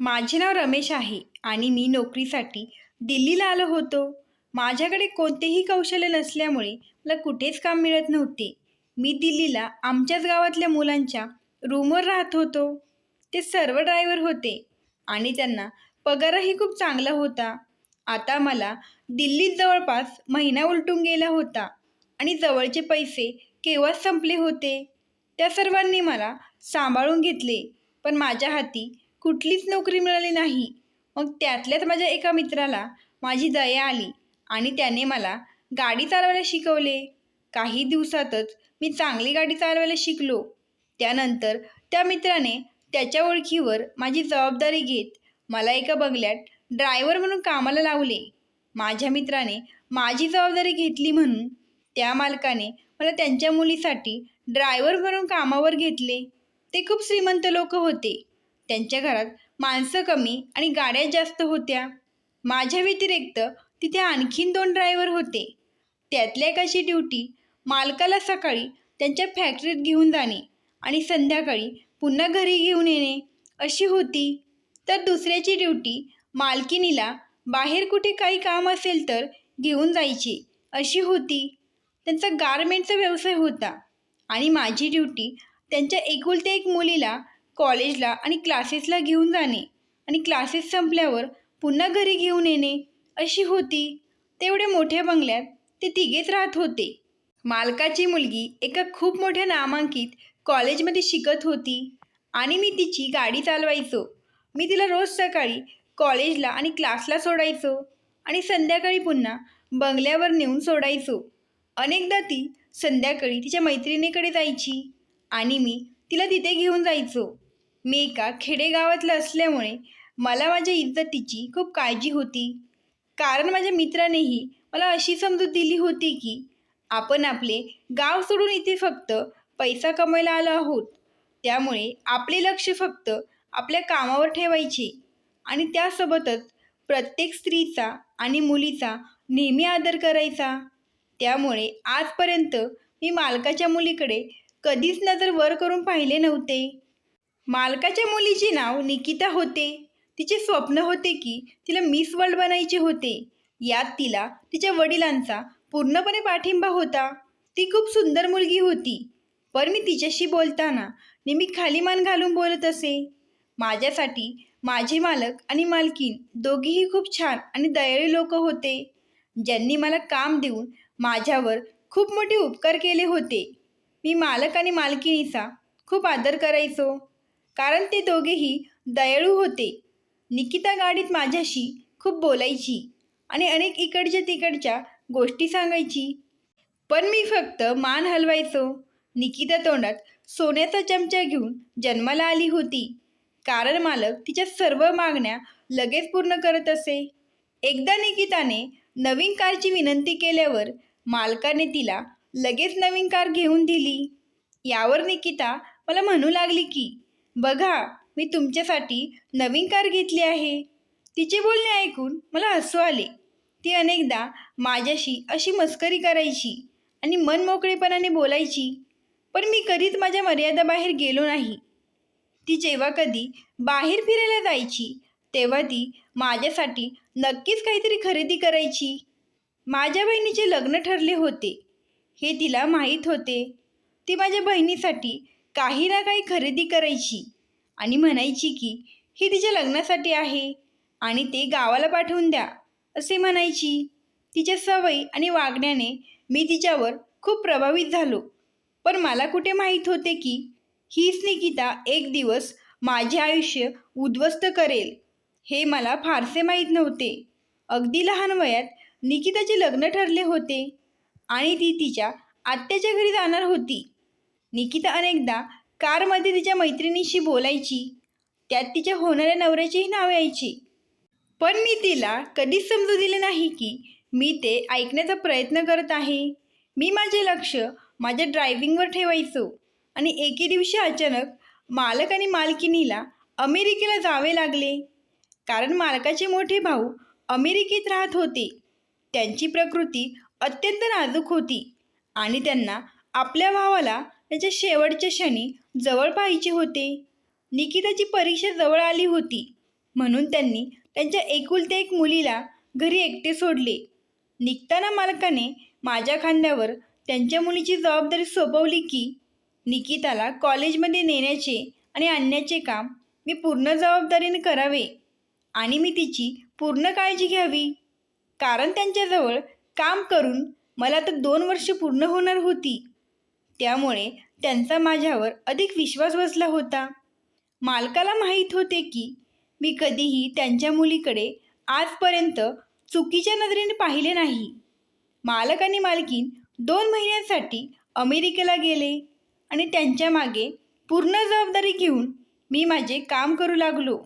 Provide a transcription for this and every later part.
माझे नाव रमेश आहे आणि मी नोकरीसाठी दिल्लीला आलो होतो. माझ्याकडे कोणतेही कौशल्य नसल्यामुळे मला कुठेच काम मिळत नव्हते. मी दिल्लीला आमच्याच गावातल्या मुलांच्या रूमवर राहत होतो. ते सर्व ड्रायव्हर होते आणि त्यांना पगारही खूप चांगला होता. आता मला दिल्लीत जवळपास महिना उलटून गेला होता आणि जवळचे पैसे केव्हाच संपले होते. त्या सर्वांनी मला सांभाळून घेतले, पण माझ्या हाती कुठलीच नोकरी मिळाली नाही. मग त्यातल्याच माझ्या एका मित्राला माझी दया आली आणि त्याने मला गाडी चालवायला शिकवले. काही दिवसातच मी चांगली गाडी चालवायला शिकलो. त्यानंतर त्या मित्राने त्याच्या ओळखीवर माझी जबाबदारी घेत मला एका बंगल्यात ड्रायव्हर म्हणून कामाला लावले. माझ्या मित्राने माझी जबाबदारी घेतली म्हणून त्या मालकाने मला त्यांच्या मुलीसाठी ड्रायव्हर म्हणून कामावर घेतले. ते खूप श्रीमंत लोक होते. त्यांच्या घरात माणसं कमी आणि गाड्या जास्त होत्या. माझ्या व्यतिरिक्त तिथे आणखीन 2 ड्रायव्हर होते. त्यातल्या एकाची ड्युटी मालकाला सकाळी त्यांच्या फॅक्टरीत घेऊन जाणे आणि संध्याकाळी पुन्हा घरी घेऊन येणे अशी होती. तर दुसऱ्याची ड्युटी मालकिनीला बाहेर कुठे काही काम असेल तर घेऊन जायची अशी होती. त्यांचा गारमेंटचा व्यवसाय होता आणि माझी ड्युटी त्यांच्या एकुलत्या एक मुलीला कॉलेजला आणि क्लासेसला घेऊन जाणे आणि क्लासेस संपल्यावर पुन्हा घरी घेऊन येणे अशी होती. तेवढ्या मोठ्या बंगल्यात ते तिघेच राहत होते. मालकाची मुलगी एका खूप मोठ्या नामांकित कॉलेजमध्ये शिकत होती आणि मी तिची गाडी चालवायचो. मी तिला रोज सकाळी कॉलेजला आणि क्लासला सोडायचो आणि संध्याकाळी पुन्हा बंगल्यावर नेऊन सोडायचो. अनेकदा ती संध्याकाळी तिच्या मैत्रिणीकडे जायची आणि मी तिला तिथे घेऊन जायचो. मी एका खेडेगावातलं असल्यामुळे मला माझ्या इज्जतीची खूप काळजी होती, कारण माझ्या मित्रानेही मला अशी समजूत दिली होती की आपण आपले गाव सोडून इथे फक्त पैसा कमवायला आलो आहोत. त्यामुळे आपले लक्ष फक्त आपल्या कामावर ठेवायचे आणि त्यासोबतच प्रत्येक स्त्रीचा आणि मुलीचा नेहमी आदर करायचा. त्यामुळे आजपर्यंत मी मालकाच्या मुलीकडे कधीच नजर वर करून पाहिले नव्हते. मालकाच्या मुलीचे नाव निकिता होते. तिचे स्वप्न होते की तिला मिस वर्ल्ड बनायचे होते. यात तिला तिच्या वडिलांचा पूर्णपणे पाठिंबा होता. ती खूप सुंदर मुलगी होती, पण मी तिच्याशी बोलताना नेहमी खाली मान घालून बोलत असे. माझ्यासाठी माझे मालक आणि मालकीण दोघेही खूप छान आणि दयाळू लोक होते, ज्यांनी मला काम देऊन माझ्यावर खूप मोठे उपकार केले होते. मी मालक आणि मालकिणीचा खूप आदर करायचो, कारण ते दोघेही दयाळू होते. निकिता गाडीत माझ्याशी खूप बोलायची आणि अनेक इकडच्या तिकडच्या गोष्टी सांगायची, पण मी फक्त मान हलवायचो. निकिता तोंडात सोन्याचा चमचा घेऊन जन्माला आली होती, कारण मालक तिच्या सर्व मागण्या लगेच पूर्ण करत असे. एकदा निकिताने नवीन कारची विनंती केल्यावर मालकाने तिला लगेच नवीन कार घेऊन दिली. यावर निकिता मला म्हणू लागली की बघा, मी तुमच्यासाठी नवीन कार घेतली आहे. तिचे बोलणे ऐकून मला हसू आले. ती अनेकदा माझ्याशी अशी मस्करी करायची आणि मनमोकळेपणाने बोलायची, पण मी कधीच माझ्या मर्यादेबाहेर गेलो नाही. ती जेव्हा कधी बाहेर फिरायला जायची तेव्हा ती माझ्यासाठी नक्कीच काहीतरी खरेदी करायची. माझ्या बहिणीचे लग्न ठरले होते हे तिला माहीत होते. ती माझ्या बहिणीसाठी काही ना काही खरेदी करायची आणि म्हणायची की ही तिच्या लग्नासाठी आहे आणि ते गावाला पाठवून द्या असे म्हणायची. तिच्या सवयी आणि वागण्याने मी तिच्यावर खूप प्रभावित झालो, पण मला कुठे माहीत होते की हीच निकिता एक दिवस माझे आयुष्य उद्ध्वस्त करेल. हे मला फारसे माहीत नव्हते. अगदी लहान वयात निकिताचे लग्न ठरले होते आणि ती तिच्या आत्याच्या घरी जाणार होती. निकिता अनेकदा कारमध्ये तिच्या मैत्रिणीशी बोलायची, त्यात तिच्या होणाऱ्या नवऱ्याचेही नाव यायचे, पण मी तिला कधीच समजू दिले नाही की मी ते ऐकण्याचा प्रयत्न करत आहे. मी माझे लक्ष माझ्या ड्रायव्हिंगवर ठेवायचो आणि एके दिवशी अचानक मालक आणि मालकिणीला अमेरिकेला जावे लागले, कारण मालकाचे मोठे भाऊ अमेरिकेत राहत होते. त्यांची प्रकृती अत्यंत नाजूक होती आणि त्यांना आपल्या भावाला त्याच्या शेवटच्या क्षणी जवळ पाहायचे होते. निकिताची परीक्षा जवळ आली होती म्हणून त्यांनी त्यांच्या एकुलत्या एक मुलीला घरी एकटे सोडले. निघताना मालकाने माझ्या खांद्यावर त्यांच्या मुलीची जबाबदारी सोपवली की निकिताला कॉलेजमध्ये नेण्याचे आणि आणण्याचे काम मी पूर्ण जबाबदारीने करावे आणि मी तिची पूर्ण काळजी घ्यावी. कारण त्यांच्याजवळ काम करून मला तर 2 वर्ष पूर्ण होणार होती. त्यामुळे त्यांचा माझ्यावर अधिक विश्वास बसला होता. मालकाला माहीत होते की मी कधीही त्यांच्या मुलीकडे आजपर्यंत चुकीच्या नजरेने पाहिले नाही. मालक आणि मालकीण 2 महिन्यांसाठी अमेरिकेला गेले आणि त्यांच्या मागे पूर्ण जबाबदारी घेऊन मी माझे काम करू लागलो.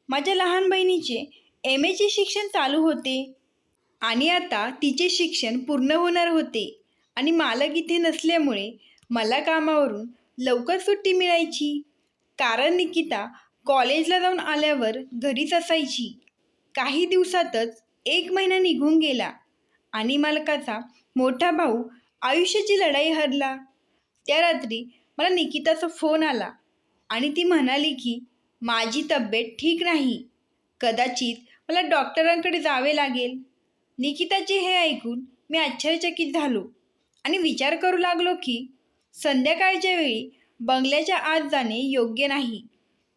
माझ्या लहान बहिणीचे MAचे शिक्षण चालू होते आणि आता तिचे शिक्षण पूर्ण होणार होते आणि मालक इथे नसल्यामुळे मला कामावरून लवकर सुट्टी मिळायची. कारण निकिता कॉलेजला जाऊन आल्यावर घरीच असायची. काही दिवसातच 1 महिना निघून गेला आणि मालकाचा मोठा भाऊ आयुष्याची लढाई हरला. त्या रात्री मला निकिताचा फोन आला आणि ती म्हणाली की माझी तब्येत ठीक नाही, कदाचित मला डॉक्टरांकडे जावे लागेल. निकिताचे हे ऐकून मी आश्चर्यचकित झालो आणि विचार करू लागलो की संध्याकाळच्या वेळी बंगल्याच्या आत जाणे योग्य नाही.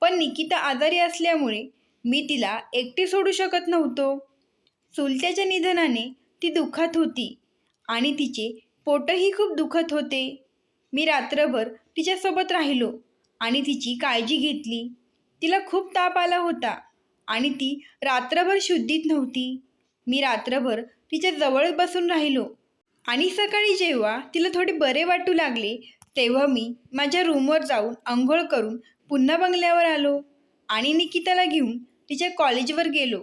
पण निकिता आजारी असल्यामुळे मी तिला एकटी सोडू शकत नव्हतो. चुलत्याच्या निधनाने ती दुःखात होती आणि तिचे पोटही खूप दुखत होते. मी रात्रभर तिच्यासोबत राहिलो आणि तिची काळजी घेतली. तिला खूप ताप आला होता आणि ती रात्रभर शुद्धीत नव्हती. मी रात्रभर तिच्या जवळ बसून राहिलो आणि सकाळी जेव्हा तिला थोडे बरे वाटू लागले तेव्हा मी माझ्या रूमवर जाऊन अंघोळ करून पुन्हा बंगल्यावर आलो आणि निकिताला घेऊन तिच्या कॉलेजवर गेलो.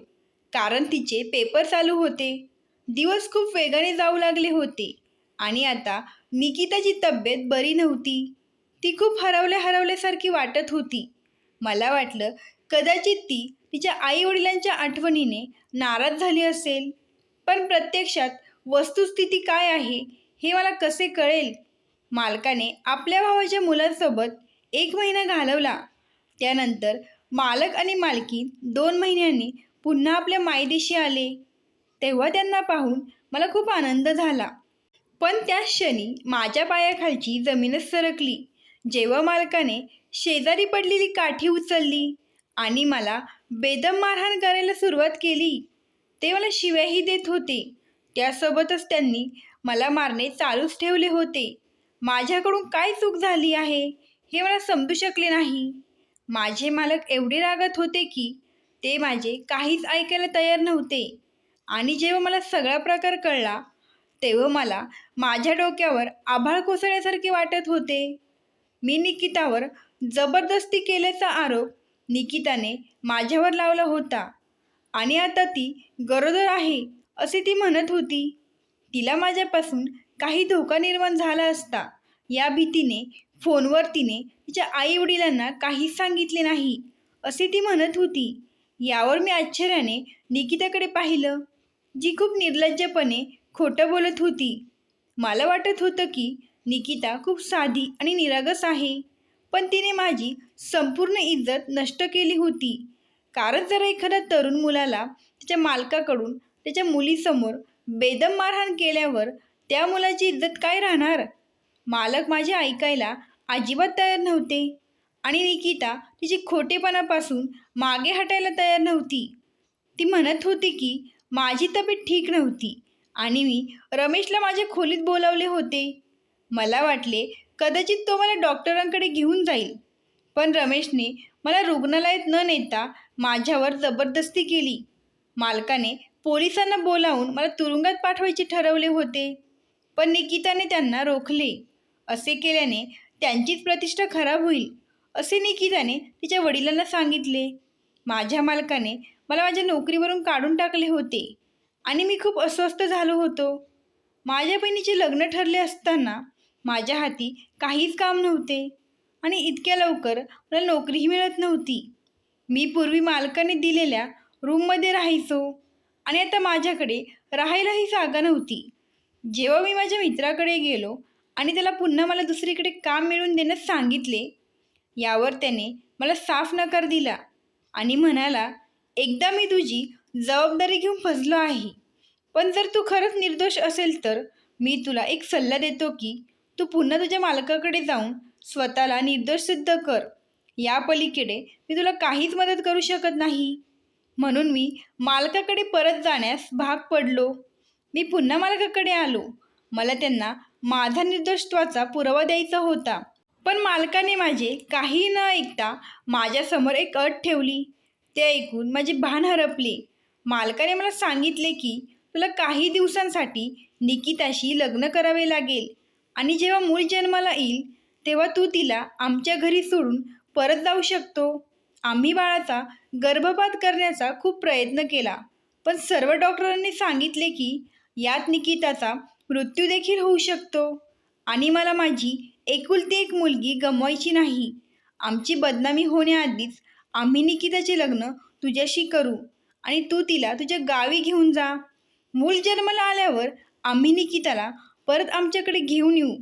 कारण तिचे पेपर चालू होते. दिवस खूप वेगाने जाऊ लागले होते आणि आता निकिताची तब्येत बरी नव्हती. ती खूप हरवल्यासारखी वाटत होती. मला वाटलं कदाचित ती तिच्या आईवडिलांच्या आठवणीने नाराज झाली असेल. पण प्रत्यक्षात वस्तुस्थिती काय आहे हे मला कसे कळेल? मालकाने आपल्या भावाच्या मुलांसोबत 1 महिना घालवला. त्यानंतर मालक आणि मालकीण 2 महिन्यांनी पुन्हा आपल्या मायदेशी आले. तेव्हा त्यांना पाहून मला खूप आनंद झाला. पण त्याच क्षणी माझ्या पायाखालची जमीनच सरकली जेव्हा मालकाने शेजारी पडलेली काठी उचलली आणि मला बेदम मारहाण करायला सुरुवात केली. ते मला शिव्याही देत होते. त्यासोबतच त्यांनी मला मारणे चालूच ठेवले होते. माझ्याकडून काय चूक झाली आहे हे मला समजू शकले नाही. माझे मालक एवढे रागात होते की ते माझे काहीच ऐकायला तयार नव्हते आणि जेव्हा मला सगळा प्रकार कळला तेव्हा मला माझ्या डोक्यावर आभाळ कोसळल्यासारखे वाटत होते. मी निकितावर जबरदस्ती केल्याचा आरोप निकिताने माझ्यावर लावला होता आणि आता ती गरोदर आहे असे ती म्हणत होती. तिला माझ्यापासून काही धोका निर्माण झाला असता या भीतीने फोनवर तिने तिच्या आईवडिलांना काहीच सांगितले नाही असे ती म्हणत होती. यावर मी आश्चर्याने निकिताकडे पाहिलं, जी खूप निर्लज्जपणे खोटं बोलत होती. मला वाटत होतं की निकिता खूप साधी आणि निरागस आहे, पण तिने माझी संपूर्ण इज्जत नष्ट केली होती. कारण जर एखाद्या तरुण मुलाला त्याच्या मालकाकडून त्याच्या मुलीसमोर बेदम मारहाण केल्यावर त्या मुलाची इज्जत काय राहणार? मालक माझे ऐकायला अजिबात तयार नव्हते आणि निकिता तिची खोटेपणापासून मागे हटायला तयार नव्हती. ती म्हणत होती की माझी तब्येत ठीक नव्हती आणि मी रमेशला माझ्या खोलीत बोलावले होते. मला वाटले कदाचित तो मला डॉक्टरांकडे घेऊन जाईल, पण रमेशने मला रुग्णालयात न नेता माझ्यावर जबरदस्ती केली. मालकाने पोलिसांना बोलावून मला तुरुंगात पाठवायचे ठरवले होते, पण निकिताने त्यांना रोखले. असे केल्याने त्यांचीच प्रतिष्ठा खराब होईल असे निकिताने तिच्या वडिलांना सांगितले. माझ्या मालकाने मला माझ्या नोकरीवरून काढून टाकले होते आणि मी खूप अस्वस्थ झालो होतो. माझ्या बहिणीचे लग्न ठरले असताना माझ्या हाती काहीच काम नव्हते आणि इतक्या लवकर मला नोकरीही मिळत नव्हती. मी पूर्वी मालकाने दिलेल्या रूममध्ये राहायचो आणि आता माझ्याकडे राहायलाही जागा नव्हती. जेव्हा मी माझ्या मित्राकडे गेलो आणि त्याला पुन्हा मला दुसरीकडे काम मिळवून देण्यास सांगितले, यावर त्याने मला साफ नकार दिला आणि म्हणाला, एकदा मी तुझी जबाबदारी घेऊन फसलो आहे. पण जर तू खरंच निर्दोष असेल तर मी तुला एक सल्ला देतो की तू पुन्हा तुझ्या मालकाकडे जाऊन स्वतःला निर्दोष सिद्ध कर. या पलीकडे मी तुला काहीच मदत करू शकत नाही. म्हणून मी मालकाकडे परत जाण्यास भाग पडलो. मी पुन्हा मालकाकडे आलो. मला त्यांना माझा निर्दोषत्वाचा पुरावा द्यायचा होता. पण मालकाने माझे काही न ऐकता माझ्यासमोर एक अट ठेवली. ते ऐकून माझे भान हरपले. मालकाने मला सांगितले की तुला काही दिवसांसाठी निकिताशी लग्न करावे लागेल आणि जेव्हा मूल जन्माला येईल तेव्हा तू तिला आमच्या घरी सोडून परत जाऊ शकतो. आम्ही बाळाचा गर्भपात करण्याचा खूप प्रयत्न केला, पण सर्व डॉक्टरांनी सांगितले की यात निकिताचा मृत्यू देखील होऊ शकतो आणि मला माझी एकुलती एक मुलगी गमवायची नाही. आमची बदनामी होण्याआधीच आम्ही निकिताचे लग्न तुझ्याशी करू आणि तू तिला तुझ्या गावी घेऊन जा. मूल जन्माला आल्यावर आम्ही निकिताला परत आमच्याकडे घेऊन येऊ.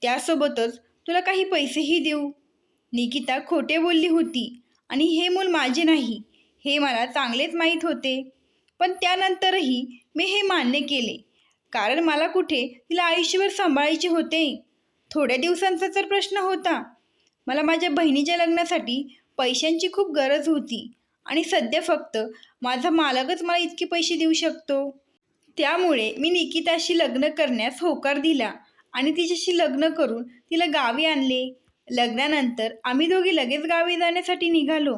त्यासोबतच तुला काही पैसेही देऊ. निकिता खोटे बोलली होती आणि हे मूल माझे नाही हे मला चांगलेच माहीत होते. पण त्यानंतरही मी हे मान्य केले, कारण मला कुठे तिला आयुष्यभर सांभाळायचे होते. थोड्या दिवसांचा तर प्रश्न होता. मला माझ्या बहिणीच्या लग्नासाठी पैशांची खूप गरज होती आणि सध्या फक्त माझा मालकच मला इतके पैसे देऊ शकतो. त्यामुळे मी निकिताशी लग्न करण्यास होकार दिला आणि तिच्याशी लग्न करून तिला गावी आणले. लग्नानंतर आम्ही दोघे लगेच गावी जाण्यासाठी निघालो.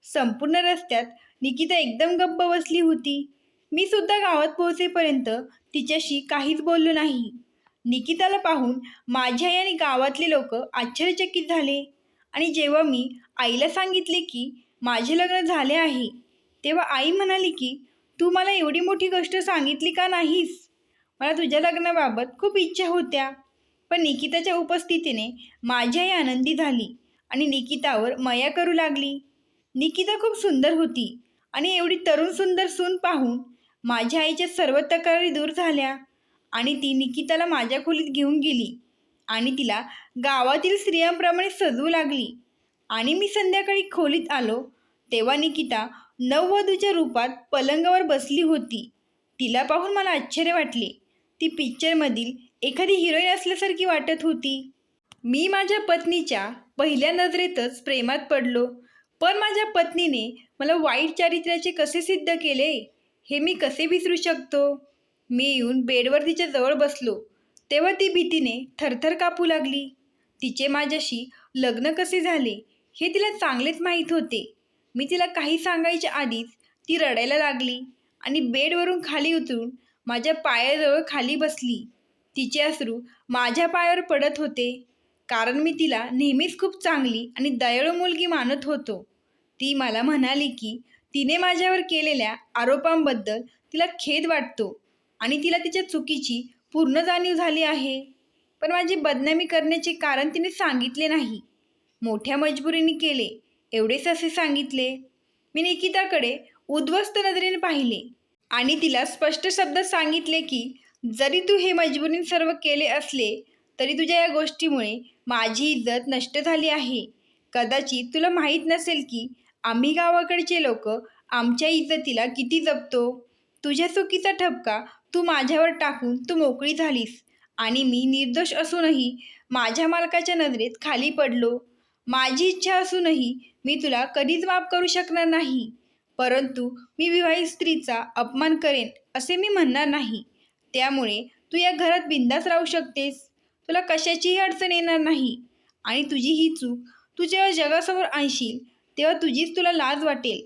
संपूर्ण रस्त्यात निकिता एकदम गप्प बसली होती. मी सुद्धा गावात पोहोचेपर्यंत तिच्याशी काहीच बोललो नाही. निकिताला पाहून माझी आई आणि गावातले लोक आश्चर्यचकित झाले आणि जेव्हा मी आईला सांगितले की माझे लग्न झाले आहे तेव्हा आई म्हणाली की तू मला एवढी मोठी गोष्ट सांगितली का नाहीस? मला तुझ्या लग्नाबाबत खूप इच्छा होत्या. पण निकिताच्या उपस्थितीने माझी आई आनंदी झाली आणि निकितावर माया करू लागली. निकिता खूप सुंदर होती आणि एवढी तरुण सुंदर सून पाहून माझ्या आईच्या सर्व तक्रारी दूर झाल्या आणि ती निकिताला माझ्या खोलीत घेऊन गेली आणि तिला गावातील स्त्रियांप्रमाणे सजवू लागली. आणि मी संध्याकाळी खोलीत आलो तेव्हा निकिता नववधूच्या रूपात पलंगावर बसली होती. तिला पाहून मला आश्चर्य वाटले. ती पिक्चरमधील एखादी हिरोईन असल्यासारखी वाटत होती. मी माझ्या पत्नीच्या पहिल्या नजरेतच प्रेमात पडलो. पण माझ्या पत्नीने मला वाईट चारित्र्याचे कसे सिद्ध केले हे मी कसे विसरू शकतो? मी येऊन बेडवर तिच्या जवळ बसलो तेव्हा ती भीतीने थरथर कापू लागली. तिचे माझ्याशी लग्न कसे झाले हे तिला चांगलेच माहीत होते. मी तिला काही सांगायच्या आधीच ती रडायला लागली आणि बेडवरून खाली उतरून माझ्या पायाजवळ खाली बसली. तिचे अश्रू माझ्या पायावर पडत होते, कारण मी तिला नेहमीच खूप चांगली आणि दयाळू मुलगी मानत होतो. ती मला म्हणाली की तिने माझ्यावर केलेल्या आरोपांबद्दल तिला खेद वाटतो आणि तिला तिच्या चुकीची पूर्ण जाणीव झाली आहे. पण माझी बदनामी करण्याचे कारण तिने सांगितले नाही. मोठ्या मजबुरीने केले एवढेच असे सांगितले. मी निकिताकडे उद्ध्वस्त नजरेने पाहिले आणि तिला स्पष्ट शब्दात सांगितले की जरी तू हे मजबुरीने सर्व केले असले तरी तुझ्या या गोष्टीमुळे माझी इज्जत नष्ट झाली आहे. कदाचित तुला माहीत नसेल की आम्ही गावाकडचे लोक आमच्या इज्जतीला किती जपतो. तुझ्या चुकीचा ठपका तू माझ्यावर टाकून तू मोकळी झालीस आणि मी निर्दोष असूनही माझ्या मालकाच्या नजरेत खाली पडलो. माझी इच्छा असूनही मी तुला कधीच माफ करू शकणार नाही, परंतु मी विवाहित स्त्रीचा अपमान करेन असे मी म्हणणार नाही. त्यामुळे तू या घरात बिंदास राहू शकतेस. तुला कशाचीही अडचण येणार नाही आणि तुझी ही चूक तू जेव्हा जगासमोर आणशील तेव्हा तुझीच तुला लाज वाटेल.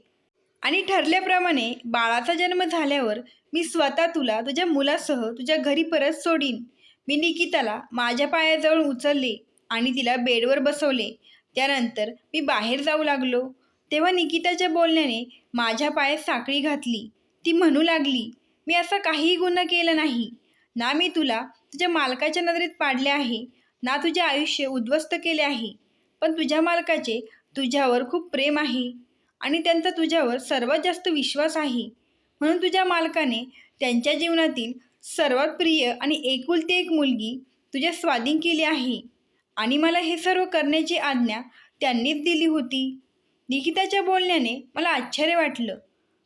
आणि ठरल्याप्रमाणे बाळाचा जन्म झाल्यावर मी स्वतः तुला तुझ्या मुलासह तुझ्या घरी परत सोडीन. मी निकिताला माझ्या पायाजवळ उचलले आणि तिला बेडवर बसवले. त्यानंतर मी बाहेर जाऊ लागलो तेव्हा निकिताच्या बोलण्याने माझ्या पायात साखळी घातली. ती म्हणू लागली, मी असा काहीही गुन्हा केला नाही. ना मी तुला तुझ्या मालकाच्या नजरेत पाडले आहे, ना तुझे आयुष्य उद्ध्वस्त केले आहे. पण तुझ्या मालकाचे तुझ्यावर खूप प्रेम आहे आणि त्यांचा तुझ्यावर सर्वात जास्त विश्वास आहे. म्हणून तुझ्या मालकाने त्यांच्या जीवनातील सर्वात प्रिय आणि एकुलती एक मुलगी तुझ्या स्वाधीन केली आहे आणि मला हे सर्व करण्याची आज्ञा त्यांनीच दिली होती. निकिताच्या बोलण्याने मला आश्चर्य वाटलं.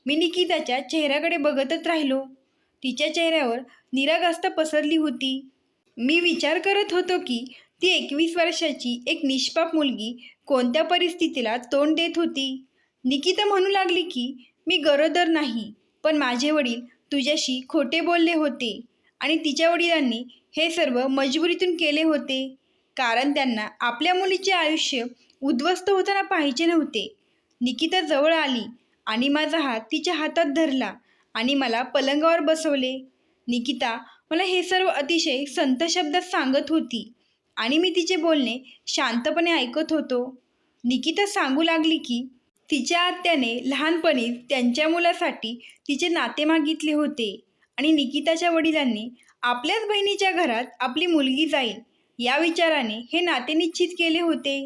मी निकिताच्या चेहऱ्याकडे बघतच राहिलो. तिच्या चेहऱ्यावर निरागसता पसरली होती. मी विचार करत होतो की ती 21 वर्षाची एक निष्पाप मुलगी कोणत्या परिस्थितीला तोंड देत होती. निकिता म्हणू लागली की मी गरोदर नाही, पण माझे वडील तुझ्याशी खोटे बोलले होते आणि तिच्या वडिलांनी हे सर्व मजबुरीतून केले होते, कारण त्यांना आपल्या मुलीचे आयुष्य उद्ध्वस्त होताना पाहिजे नव्हते. निकिता जवळ आली आणि माझा हात तिच्या हातात धरला आणि मला पलंगावर बसवले. निकिता मला हे सर्व अतिशय संत शब्दात सांगत होती आणि मी तिचे बोलणे शांतपणे ऐकत होतो. निकिता सांगू लागली की तिच्या आत्याने लहानपणी त्यांच्या मुलासाठी तिचे नाते मागितले होते आणि निकिताच्या वडिलांनी आपल्याच बहिणीच्या घरात आपली मुलगी जाईल या विचाराने हे नाते निश्चित केले होते.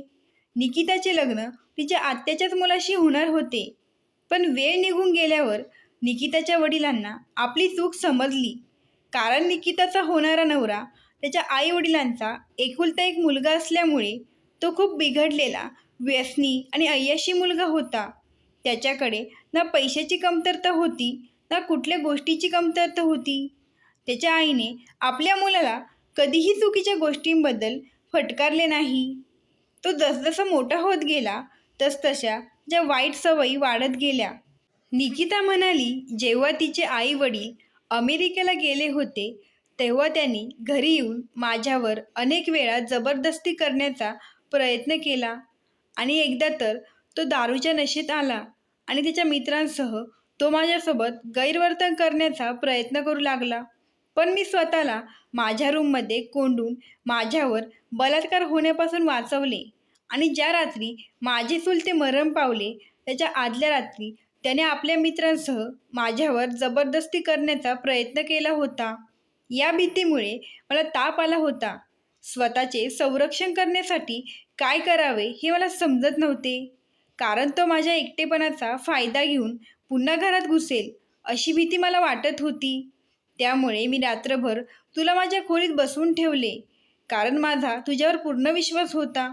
निकिताचे लग्न तिच्या आत्याच्याच मुलाशी होणार होते, पण वेळ निघून गेल्यावर निकिताच्या वडिलांना आपली चूक समजली, कारण निकिताचा होणारा नवरा त्याच्या आई वडिलांचा एकुलता एक मुलगा असल्यामुळे तो खूप बिघडलेला, व्यसनी आणि अय्याशी मुलगा होता. त्याच्याकडे ना पैशाची कमतरता होती, ना कुठल्या गोष्टीची कमतरता होती. त्याच्या आईने आपल्या मुलाला कधीही चुकीच्या गोष्टींबद्दल फटकारले नाही. तो जसजसा मोठा होत गेला तसतशा ज्या वाईट सवयी वाढत गेल्या. निकिता म्हणाली, जेव्हा तिचे आई वडील अमेरिकेला गेले होते तेव्हा त्यांनी घरी येऊन माझ्यावर अनेक वेळा जबरदस्ती करण्याचा प्रयत्न केला आणि एकदा तर तो दारूच्या नशेत आला आणि त्याच्या मित्रांसह तो माझ्यासोबत गैरवर्तन करण्याचा प्रयत्न करू लागला. पण मी स्वतःला माझ्या रूममध्ये कोंडून माझ्यावर बलात्कार होण्यापासून वाचवले आणि ज्या रात्री माझे चुलते मरण पावले त्याच्या आदल्या रात्री त्याने आपल्या मित्रांसह माझ्यावर जबरदस्ती करण्याचा प्रयत्न केला होता. या भीतीमुळे मला ताप आला होता. स्वतःचे संरक्षण करण्यासाठी काय करावे हे मला समजत नव्हते, कारण तो माझ्या एकटेपणाचा फायदा घेऊन पुन्हा घरात घुसेल अशी भीती मला वाटत होती. त्यामुळे मी रात्रभर तुला माझ्या खोलीत बसवून ठेवले, कारण माझा तुझ्यावर पूर्ण विश्वास होता.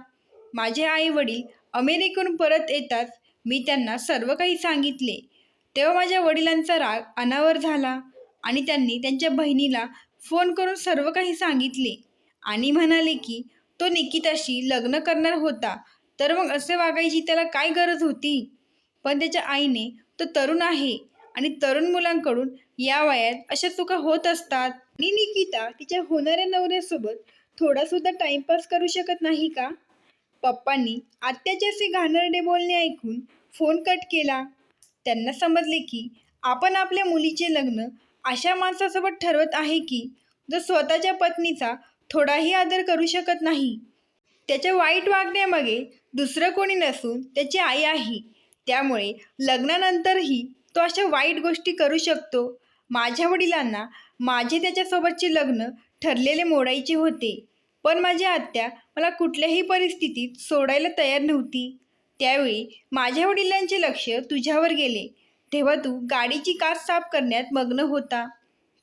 माझे आई वडील अमेरिकेहून परत येताच मी त्यांना सर्व काही सांगितले. तेव्हा माझ्या वडिलांचा राग अनावर झाला आणि त्यांनी त्यांच्या बहिणीला फोन करून सर्व काही सांगितले आणि म्हणाले की तो निकिताशी लग्न करणार होता, तर मग असे वागायची त्याला काय गरज होती. पण त्याच्या आईने तो तरुण आहे आणि तरुण मुलांकडून या वयात अशा चुका होत असतात आणि निकिता तिच्या होणाऱ्या नवऱ्यासोबत थोडासुद्धा टाइमपास करू शकत नाही का. पप्पांनी आत्याचे असे घाणेरडे बोलणे ऐकून फोन कट केला. त्यांना समजले की आपण आपल्या मुलीचे लग्न अशा माणसासोबत ठरवत आहे की जो स्वतःच्या पत्नीचा थोडाही आदर करू शकत नाही. त्याच्या वाईट वागण्यामागे दुसरं कोणी नसून त्याची आई आहे. त्यामुळे लग्नानंतरही तो अशा वाईट गोष्टी करू शकतो. माझ्या वडिलांना माझे त्याच्यासोबतचे लग्न ठरलेले मोडायचे होते, पण माझी आत्या मला कुठल्याही परिस्थितीत सोडायला तयार नव्हती. त्यावेळी माझ्या वडिलांचे लक्ष तुझ्यावर गेले तेव्हा तू गाडीची काच साफ करण्यात मग्न होता.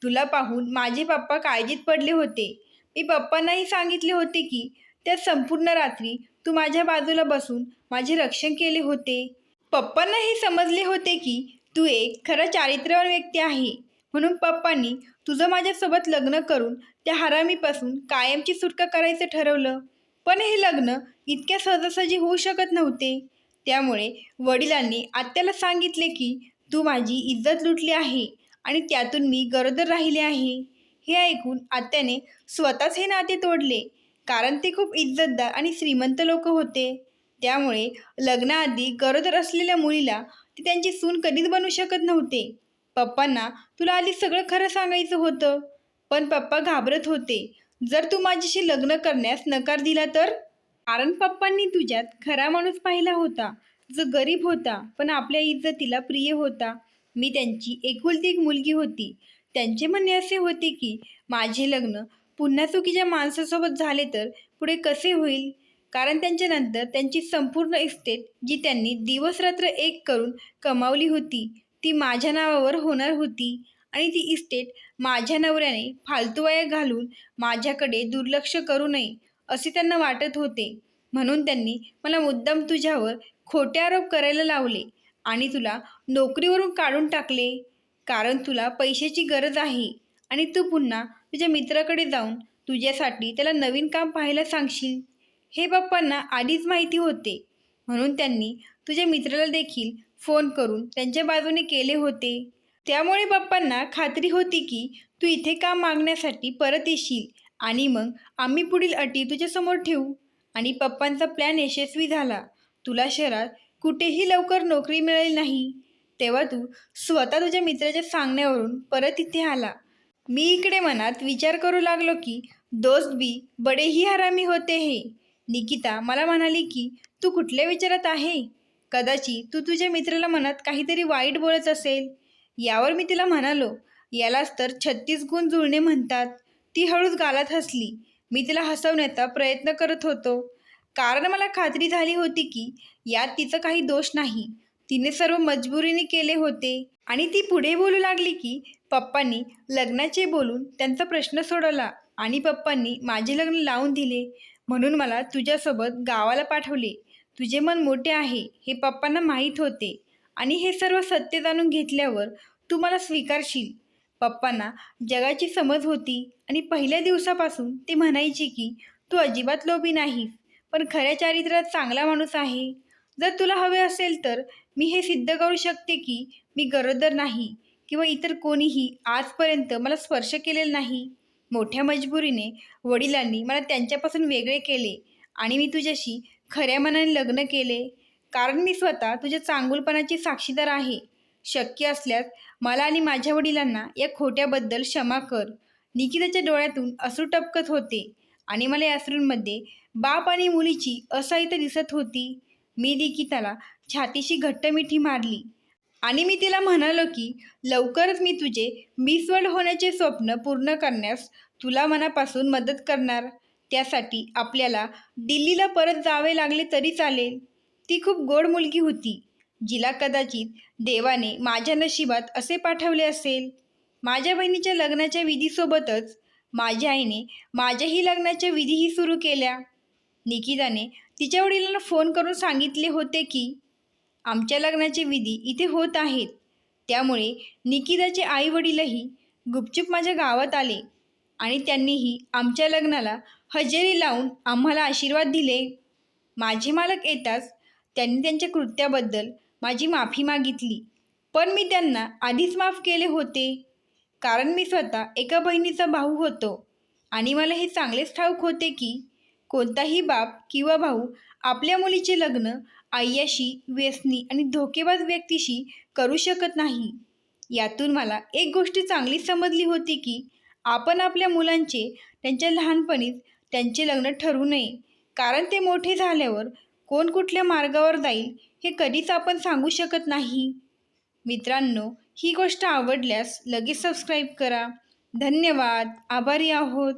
तुला पाहून माझे पप्पा काळजीत पडले होते. मी पप्पांनाही सांगितले होते की त्या संपूर्ण रात्री तू माझ्या बाजूला बसून माझे रक्षण केले होते. पप्पांनाही समजले होते की तू एक खरा चारित्र्यवान व्यक्ती आहे, म्हणून पप्पांनी तुझं माझ्यासोबत लग्न करून त्या हरामीपासून कायमची सुटका करायचं ठरवलं. पण हे लग्न इतक्या सहजासहजी होऊ शकत नव्हते. त्यामुळे वडिलांनी आत्याला सांगितले की तू माझी इज्जत लुटली आहे आणि त्यातून मी गरोदर राहिले आहे. हे ऐकून आत्याने स्वतःच हे नाते तोडले, कारण ते खूप इज्जतदार आणि श्रीमंत लोक होते. त्यामुळे लग्नाआधी गरोदर असलेल्या मुलीला ती त्यांची सून कधीच बनवू शकत नव्हते. पप्पांना तुला आधी सगळं खरं सांगायचं होतं, पण पप्पा घाबरत होते जर तू माझ्याशी लग्न करण्यास नकार दिला तर. कारण पप्पांनी तुझ्यात खरा माणूस पाहिला होता, जो गरीब होता पण आपल्या इज्जतीला प्रिय होता. मी त्यांची एकुलती एक मुलगी होती. त्यांचे म्हणणे असे होते की माझे लग्न पुन्हा चुकीच्या माणसासोबत झाले तर पुढे कसे होईल, कारण त्यांच्यानंतर त्यांची संपूर्ण इस्टेट जी त्यांनी दिवसरात्र एक करून कमावली होती ती माझ्या नावावर होणार होती आणि ती इस्टेट माझ्या नवऱ्याने फालतू वाया घालून माझ्याकडे दुर्लक्ष करू नये असे त्यांना वाटत होते. म्हणून त्यांनी मला मुद्दाम तुझ्यावर खोटे आरोप करायला लावले आणि तुला नोकरीवरून काढून टाकले कारण तुला पैशाची गरज आहे आणि तू पुन्हा तुझ्या मित्राकडे जाऊन तुझ्यासाठी त्याला नवीन काम पाहायला सांगशील. हे पप्पांना आधीच माहिती होते, म्हणून त्यांनी तुझ्या मित्राला देखील फोन करून त्यांच्या बाजूने केले होते. त्यामुळे पप्पांना खात्री होती की तू इथे काम मागण्यासाठी परत येशील आणि मग आम्ही पुढील अटी तुझ्यासमोर ठेवू. आणि पप्पांचा प्लॅन यशस्वी झाला. तुला शहरात कुठेही लवकर नोकरी मिळाली नाही, तेव्हा तू स्वतः तुझ्या मित्राच्या सांगण्यावरून परत इथे आला. मी इकडे मनात विचार करू लागलो की दोस्त भी बडे ही हरामी होते हे. निकिता मला म्हणाली की तू कुठल्या विचारात आहे. कदाचित तू तुझ्या मित्राला मनात काहीतरी वाईट बोलत असेल. यावर मी तिला म्हणालो, यालाच तर 36 गुण जुळणे म्हणतात. ती हळूच गालात हसली. मी तिला हसवण्याचा प्रयत्न करत होतो, कारण मला खात्री झाली होती की यात तिचा काही दोष नाही. तिने सर्व मजबुरीने केले होते. आणि ती पुढे बोलू लागली की पप्पांनी लग्नाचे बोलून त्यांचा प्रश्न सोडवला आणि पप्पांनी माझे लग्न लावून दिले, म्हणून मला तुझ्यासोबत गावाला पाठवले. तुझे मन मोठे आहे हे पप्पांना माहीत होते आणि हे सर्व सत्य जाणून घेतल्यावर तू मला स्वीकारशील. पप्पांना जगाची समज होती आणि पहिल्या दिवसापासून ते म्हणायचे की तू अजिबात लोभी नाहीस, पण खऱ्या चारित्र्यात चांगला माणूस आहे. जर तुला हवे असेल तर मी हे सिद्ध करू शकते की मी गरोदर नाही किंवा इतर कोणीही आजपर्यंत मला स्पर्श केलेला नाही. मोठ्या मजबुरीने वडिलांनी मला त्यांच्यापासून वेगळे केले आणि मी तुझ्याशी खऱ्या मनाने लग्न केले, कारण मी स्वतः तुझ्या चांगुलपणाची साक्षीदार आहे. शक्य असल्यास मला आणि माझ्या वडिलांना या खोट्याबद्दल क्षमा कर. निकिताच्या डोळ्यातून अश्रू टपकत होते आणि मला या अश्रूंमध्ये बाप आणि मुलीची असहायता दिसत होती. मी निकिताला छातीशी घट्ट मिठी मारली आणि मी तिला म्हणालो की लवकरच मी तुझे मिस वर्ल्ड होण्याचे स्वप्न पूर्ण करण्यास तुला मनापासून मदत करणार. त्यासाठी आपल्याला दिल्लीला परत जावे लागले तरी चालेल. ती खूप गोड मुलगी होती, जिला कदाचित देवाने माझ्या नशिबात असे पाठवले असेल. माझ्या बहिणीच्या लग्नाच्या विधीसोबतच माझ्या आईने माझ्याही लग्नाच्या विधीही सुरू केल्या. निकिताने तिच्या वडिलांना फोन करून सांगितले होते की आमच्या लग्नाचे विधी इथे होत आहेत. त्यामुळे निकिताचे आई वडीलही गुपचूप माझ्या गावात आले आणि त्यांनीही आमच्या लग्नाला हजेरी लावून आम्हाला आशीर्वाद दिले. माझे मालक येताच त्यांनी त्यांच्या कृत्याबद्दल माझी माफी मागितली, पण मी त्यांना आधीच माफ केले होते, कारण मी स्वतः एका बहिणीचा भाऊ होतो आणि मला हे चांगलेच ठाऊक होते की कोणताही बाप किंवा भाऊ आपल्या मुलीचे लग्न आय्याशी, व्यसनी आणि धोकेबाज व्यक्तीशी करू शकत नाही. यातून मला एक गोष्ट चांगली समजली होती की आपण आपल्या मुलांचे त्यांच्या लहानपणीच त्यांचे लग्न ठरवू नये, कारण ते मोठे झाल्यावर कोण कुठल्या मार्गावर जाईल हे कधीच आपण सांगू शकत नाही. मित्रांनो, ही गोष्ट आवडल्यास लगेच सबस्क्राईब करा. धन्यवाद. आभारी आहोत.